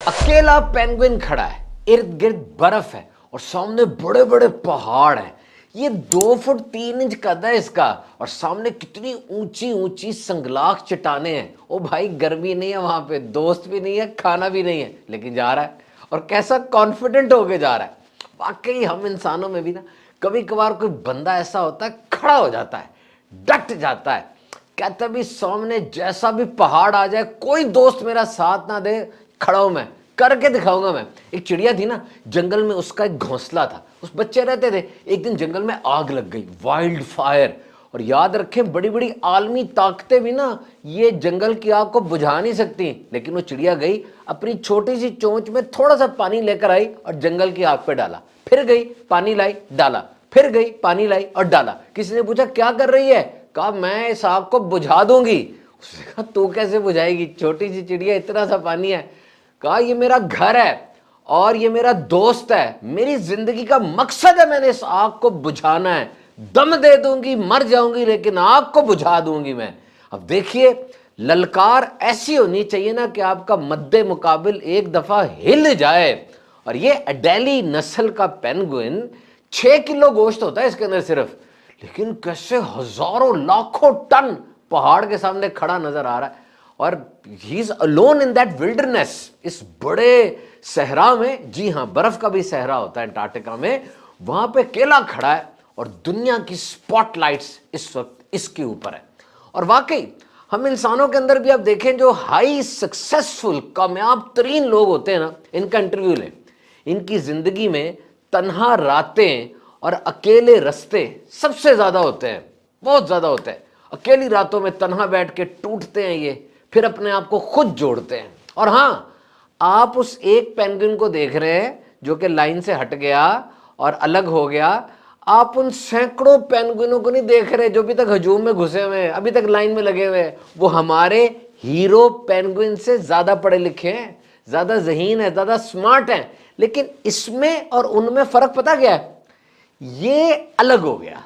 अकेला पेंगुइन खड़ा है, इर्द गिर्द बर्फ है और सामने बड़े बड़े पहाड़ हैं। ये 2 फुट 3 इंच कद है इसका और सामने कितनी ऊंची ऊंची संगलाख चट्टाने हैं। ओ भाई गर्मी नहीं है वहां पे, दोस्त भी नहीं है, खाना भी नहीं है, लेकिन जा रहा है और कैसा कॉन्फिडेंट होके जा रहा है। वाकई हम इंसानों में भी ना कभी कभार कोई बंदा ऐसा होता है, खड़ा हो जाता है, डट जाता है, कहता भी सामने जैसा भी पहाड़ आ जाए, कोई दोस्त मेरा साथ ना दे, खड़ा हूं मैं, करके दिखाऊंगा मैं। एक चिड़िया थी ना जंगल में, उसका एक घोंसला था, उस बच्चे रहते थे। एक दिन जंगल में आग लग गई, वाइल्ड फायर। और याद रखें, बड़ी बड़ी आलमी ताकतें भी ना ये जंगल की आग को बुझा नहीं सकती, लेकिन वो चिड़िया गई, अपनी छोटी सी चोंच में थोड़ा सा पानी लेकर आई और जंगल की आग पे डाला, फिर गई पानी लाई डाला, फिर गई पानी लाई और डाला। किसी ने पूछा क्या कर रही है? कहा मैं इस आग को बुझा दूंगी। उसने कहा तू कैसे बुझाएगी, छोटी सी चिड़िया, इतना सा पानी है। कहा ये मेरा घर है और ये मेरा दोस्त है, मेरी जिंदगी का मकसद है, मैंने इस आग को बुझाना है, दम दे दूंगी, मर जाऊंगी, लेकिन आग को बुझा दूंगी मैं। अब देखिए, ललकार ऐसी होनी चाहिए ना कि आपका मद्दे मुकाबिल एक दफा हिल जाए। और ये अडेली नस्ल का पेंगुइन 6 किलो गोश्त होता है इसके अंदर सिर्फ, लेकिन कैसे हजारों लाखों टन पहाड़ के सामने खड़ा नजर आ रहा है। और he is alone in that wilderness, इस बड़े सहरा में। जी हाँ, बर्फ का भी सहरा होता है अंटार्कटिका में, वहां पे अकेला खड़ा है और दुनिया की स्पॉटलाइट्स इस वक्त इसके ऊपर है। और वाकई हम इंसानों के अंदर भी आप देखें, जो हाई सक्सेसफुल कामयाब तरीन लोग होते हैं ना, इनका इंटरव्यू लें, इनकी जिंदगी में तन्हा रातें और अकेले रास्ते सबसे ज्यादा होते हैं, बहुत ज्यादा होते हैं। अकेली रातों में तन्हा बैठ के टूटते हैं ये, फिर अपने आप को खुद जोड़ते हैं। और हाँ, आप उस एक पेंगुइन को देख रहे हैं जो कि लाइन से हट गया और अलग हो गया, आप उन सैकड़ों पेंगुइनों को नहीं देख रहे जो अभी तक हजूम में घुसे हुए हैं, अभी तक लाइन में लगे हुए हैं। वो हमारे हीरो पेंगुइन से ज्यादा पढ़े लिखे हैं, ज्यादा ज़हीन है, ज्यादा स्मार्ट हैं। लेकिन इसमें और उनमें फर्क पता क्या है? ये अलग हो गया,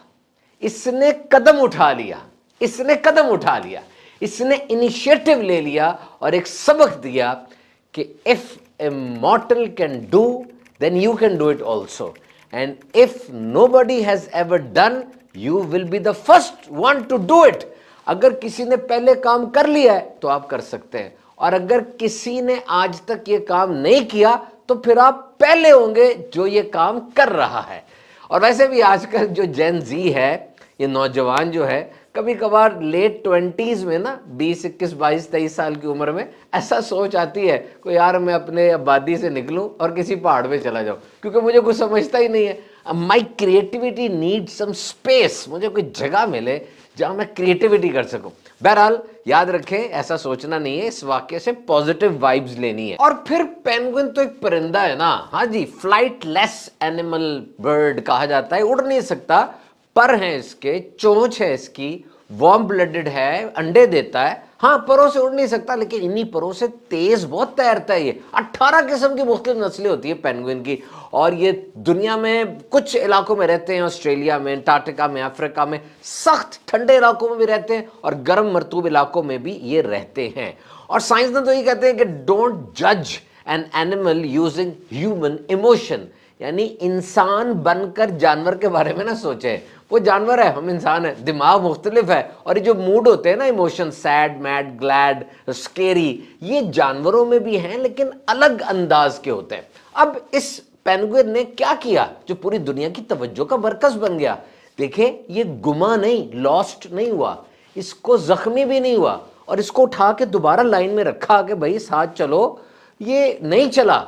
इसने कदम उठा लिया, इसने कदम उठा लिया, इसने इनिशिएटिव ले लिया और एक सबक दिया कि if a mortal can do then you can do it also, and if nobody has ever done you will be the first one to do it. अगर किसी ने पहले काम कर लिया है तो आप कर सकते हैं, और अगर किसी ने आज तक ये काम नहीं किया तो फिर आप पहले होंगे जो ये काम कर रहा है। और वैसे भी आजकल जो जेन जी है, ये नौजवान जो है, कभी कभार लेट 20s में ना, 20, 21, 22, 23 साल की उम्र में ऐसा सोच आती है कोई, यार मैं अपने आबादी से निकलूं और किसी पहाड़ पे चला जाऊं, क्योंकि मुझे कुछ समझता ही नहीं है। My creativity need some space, मुझे कोई जगह मिले जहां मैं क्रिएटिविटी कर सकूं। बहरहाल याद रखें, ऐसा सोचना नहीं है, इस वाक्य से पॉजिटिव वाइब्स लेनी है। और फिर पेंगुइन तो एक परिंदा है ना, हाँ जी, फ्लाइटलेस एनिमल बर्ड कहा जाता है, उड़ नहीं सकता, पर है इसके, चोंच है इसकी, वार्म ब्लडेड है, अंडे देता है। हाँ, परों से उड़ नहीं सकता, लेकिन इन्हीं परों से तेज बहुत तैरता है ये। 18 किस्म की मुख्तलिफ नस्लें होती है पेंगुइन की, और ये दुनिया में कुछ इलाकों में रहते हैं, ऑस्ट्रेलिया में, अंटार्कटिका में, अफ्रीका में, सख्त ठंडे इलाकों में भी रहते हैं और गर्म मरतूब इलाकों में भी ये रहते हैं। और साइंसदान तो ये कहते हैं कि डोंट जज an animal using human emotion, यानी इंसान बनकर जानवर के बारे में ना सोचे, वो जानवर है, हम इंसान है, दिमाग मुख्तलिफ है, और ये जो मूड होते हैं ना, emotion, sad, mad, glad, scary, ये जानवरों में भी हैं, लेकिन अलग अंदाज के होते हैं। अब इस पेंगुइन ने क्या किया जो पूरी दुनिया की तवज्जो का मरकज बन गया? देखें, ये गुमा नहीं, लॉस्ट नहीं हुआ, इसको जख्मी भी नहीं हुआ, और इसको उठा के दोबारा लाइन में रखा कि भाई साथ चलो, ये नहीं चला।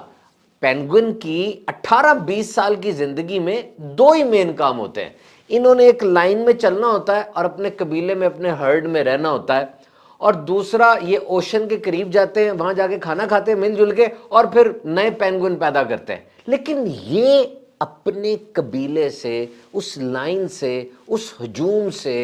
पेंगुइन की 18-20 साल की जिंदगी में 2 ही मेन काम होते हैं। इन्होंने एक लाइन में चलना होता है और अपने कबीले में, अपने हर्ड में रहना होता है, और दूसरा ये ओशन के करीब जाते हैं, वहां जाके खाना खाते हैं मिलजुल के, और फिर नए पेंगुइन पैदा करते हैं। लेकिन ये अपने कबीले से, उस लाइन से, उस हजूम से,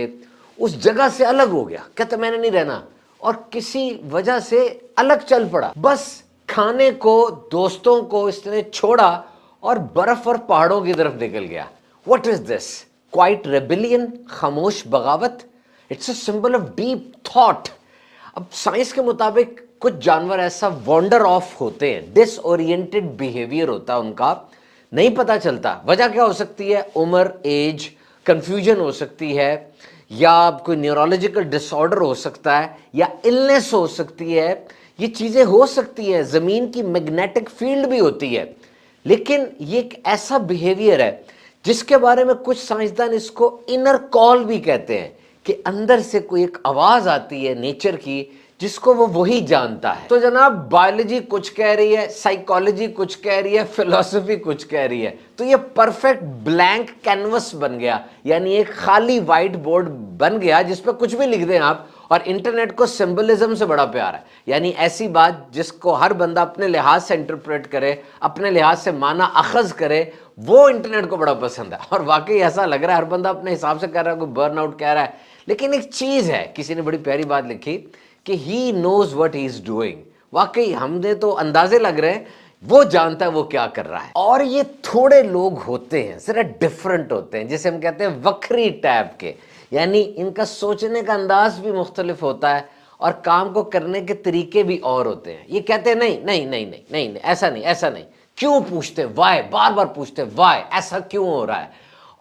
उस जगह से अलग हो गया, कहता मैंने नहीं रहना, और किसी वजह से अलग चल पड़ा। बस खाने को, दोस्तों को इसने छोड़ा और बर्फ और पहाड़ों की तरफ निकल गया। What is this? Quite rebellion, खामोश बगावत। It's a symbol of deep thought. अब साइंस के मुताबिक कुछ जानवर ऐसा वॉन्डर ऑफ होते हैं, डिसओरिएंटेड बिहेवियर होता है उनका, नहीं पता चलता। वजह क्या हो सकती है? उम्र, एज, कंफ्यूजन हो सकती है, या कोई न्यूरोलॉजिकल डिसऑर्डर हो सकता है, या इलनेस हो सकती है। ये चीज़ें हो सकती है, ज़मीन की मैग्नेटिक फील्ड भी होती है। लेकिन ये एक ऐसा बिहेवियर है जिसके बारे में कुछ साइंसदान इसको इनर कॉल भी कहते हैं, कि अंदर से कोई एक आवाज़ आती है नेचर की जिसको वो वही जानता है। तो जनाब, बायोलॉजी कुछ कह रही है, साइकोलॉजी कुछ कह रही है, फिलॉसफी कुछ कह रही है, तो ये परफेक्ट ब्लैंक कैनवस बन गया, यानी एक खाली व्हाइट बोर्ड बन गया जिस पर कुछ भी लिख दें आप। और इंटरनेट को सिंबलिज्म से बड़ा प्यार है, यानी ऐसी बात जिसको हर बंदा अपने लिहाज से इंटरप्रेट करे, अपने लिहाज से माना अखज करे, वो इंटरनेट को बड़ा पसंद है। और वाकई ऐसा लग रहा है, हर बंदा अपने हिसाब से कह रहा है, कोई बर्न आउट कह रहा है। लेकिन एक चीज़ है, किसी ने बड़ी प्यारी बात लिखी कि he knows what he is doing. वाकई हमने तो अंदाजे लग रहे हैं वो जानता है वो क्या कर रहा है। और ये थोड़े लोग होते हैं, जरा डिफरेंट होते हैं, जिसे हम कहते हैं वक्री टाइप के, यानी इनका सोचने का अंदाज भी मुख्तलिफ होता है और काम को करने के तरीके भी और होते हैं। ये कहते हैं नहीं नहीं नहीं नहीं नहीं, नहीं ऐसा नहीं, ऐसा नहीं, क्यों पूछते, वाई, बार बार पूछते वाई, ऐसा क्यों हो रहा है।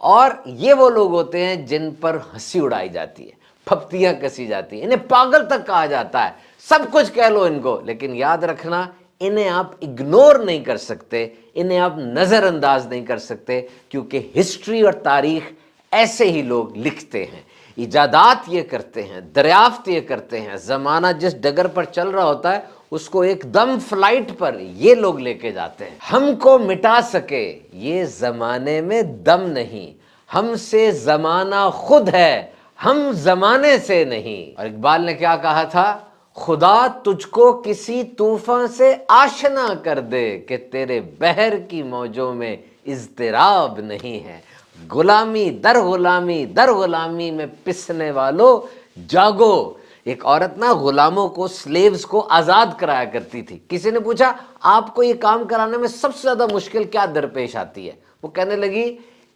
और ये वो लोग होते हैं जिन पर हंसी उड़ाई जाती है, फप्तियां कसी जाती हैं, इन्हें पागल तक कहा जाता है, सब कुछ कह लो इनको। लेकिन याद रखना, इन्हें आप इग्नोर नहीं कर सकते, इन्हें आप नज़रअंदाज नहीं कर सकते, क्योंकि हिस्ट्री और तारीख ऐसे ही लोग लिखते हैं, इजादात ये करते हैं, दरियाफ्त ये करते हैं। ज़माना जिस डगर पर चल रहा होता है उसको एकदम फ्लाइट पर ये लोग लेके जाते हैं। हमको मिटा सके ये ज़माने में दम नहीं, हमसे ज़माना खुद है, हम ज़माने से नहीं। और इकबाल ने क्या कहा था? खुदा तुझको किसी तूफान से आशना कर दे कि तेरे बहर की मौजों में इज़्तिराब नहीं है। गुलामी दर गुलामी में पिसने वालों जागो। एक औरत ना गुलामों को, स्लेव्स को आज़ाद कराया करती थी। किसी ने पूछा आपको ये काम कराने में सबसे ज़्यादा मुश्किल क्या दरपेश आती है? वो कहने लगी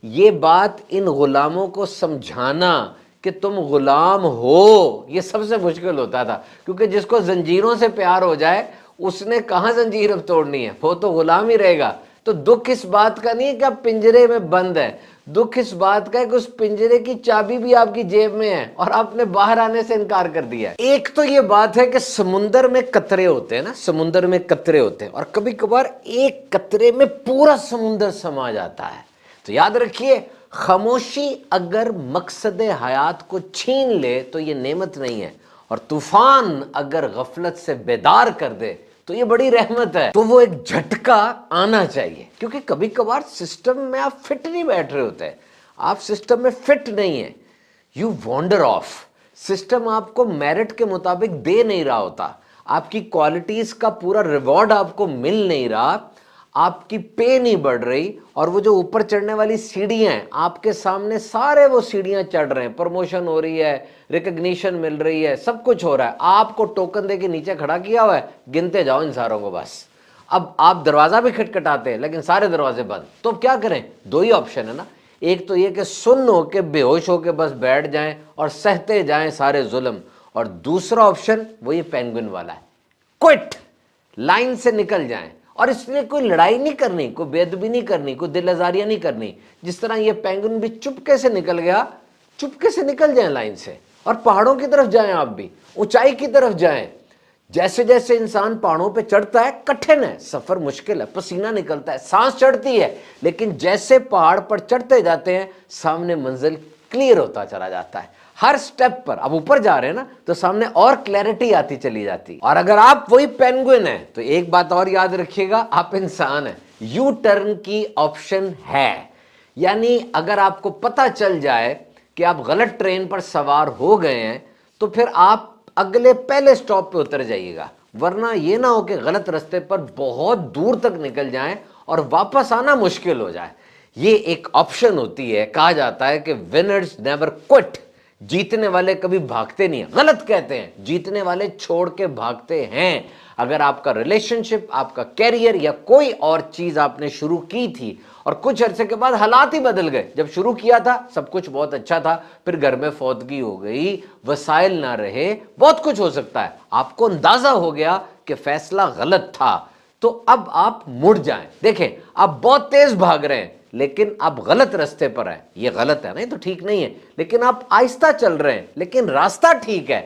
ये बात इन गुलामों को समझाना कि तुम गुलाम हो, ये सबसे मुश्किल होता था, क्योंकि जिसको जंजीरों से प्यार हो जाए उसने कहाँ जंजीर अब तोड़नी है, वो तो गुलाम ही रहेगा। तो दुख इस बात का नहीं है कि आप पिंजरे में बंद है, दुख इस बात का है कि उस पिंजरे की चाबी भी आपकी जेब में है और आपने बाहर आने से इनकार कर दिया है। एक तो ये बात है कि समुंदर में कतरे होते हैं ना, समुंदर में कतरे होते हैं, और कभी कभार एक कतरे में पूरा समुंदर समा जाता है। तो याद रखिए, खामोशी अगर मकसद हयात को छीन ले तो ये नेमत नहीं है, और तूफान अगर गफलत से बेदार कर दे तो ये बड़ी रहमत है। तो वो एक झटका आना चाहिए, क्योंकि कभी कभार सिस्टम में आप फिट नहीं बैठ रहे होते, आप सिस्टम में फिट नहीं है, यू वॉन्डर ऑफ। सिस्टम आपको मेरिट के मुताबिक दे नहीं रहा होता, आपकी क्वालिटीज का पूरा रिवॉर्ड आपको मिल नहीं रहा, आपकी पे नहीं बढ़ रही, और वो जो ऊपर चढ़ने वाली सीढ़ियां हैं आपके सामने, सारे वो सीढ़ियां चढ़ रहे हैं, प्रमोशन हो रही है, रिकग्निशन मिल रही है, सब कुछ हो रहा है, आपको टोकन दे के नीचे खड़ा किया हुआ है, गिनते जाओ इन सारों को बस। अब आप दरवाजा भी खटखटाते हैं लेकिन सारे दरवाजे बंद, तो अब क्या करें? दो ही ऑप्शन है ना, एक तो ये कि सुन्न होके बेहोश होके बस बैठ जाएं और सहते जाएं सारे जुल्म, और दूसरा ऑप्शन वो ये पेंगुइन वाला है, क्विट, लाइन से निकल जाएं। और इसलिए कोई लड़ाई नहीं करनी, कोई बेअदबी नहीं करनी, कोई दिल आजारियां नहीं करनी। जिस तरह ये पेंगुइन भी चुपके से निकल गया, चुपके से निकल जाएं लाइन से, और पहाड़ों की तरफ जाएं, आप भी ऊंचाई की तरफ जाएं। जैसे जैसे इंसान पहाड़ों पे चढ़ता है, कठिन है, सफर मुश्किल है, पसीना निकलता है, सांस चढ़ती है, लेकिन जैसे पहाड़ पर चढ़ते जाते हैं सामने मंजिल क्लियर होता चला जाता है। हर स्टेप पर अब ऊपर जा रहे हैं ना, तो सामने और क्लैरिटी आती चली जाती। और अगर आप वही पेंगुइन है तो एक बात और याद रखिएगा, आप इंसान हैं, यू टर्न की ऑप्शन है। यानी अगर आपको पता चल जाए कि आप गलत ट्रेन पर सवार हो गए हैं तो फिर आप अगले पहले स्टॉप पे उतर जाइएगा, वरना ये ना हो कि गलत रास्ते पर बहुत दूर तक निकल जाएं और वापस आना मुश्किल हो जाए। ये एक ऑप्शन होती है, कहा जाता है कि विनर्स नेवर क्विट, जीतने वाले कभी भागते नहीं हैं, गलत कहते हैं, जीतने वाले छोड़ के भागते हैं। अगर आपका रिलेशनशिप, आपका कैरियर या कोई और चीज आपने शुरू की थी और कुछ अरसे के बाद हालात ही बदल गए, जब शुरू किया था सब कुछ बहुत अच्छा था, फिर घर में फौतगी हो गई, वसाइल ना रहे, बहुत कुछ हो सकता है, आपको अंदाजा हो गया कि फैसला गलत था, तो अब आप मुड़ जाएं। देखें, आप बहुत तेज भाग रहे हैं लेकिन आप गलत रास्ते पर हैं, ये गलत है नहीं तो ठीक नहीं है, लेकिन आप आहिस्ता चल रहे हैं लेकिन रास्ता ठीक है।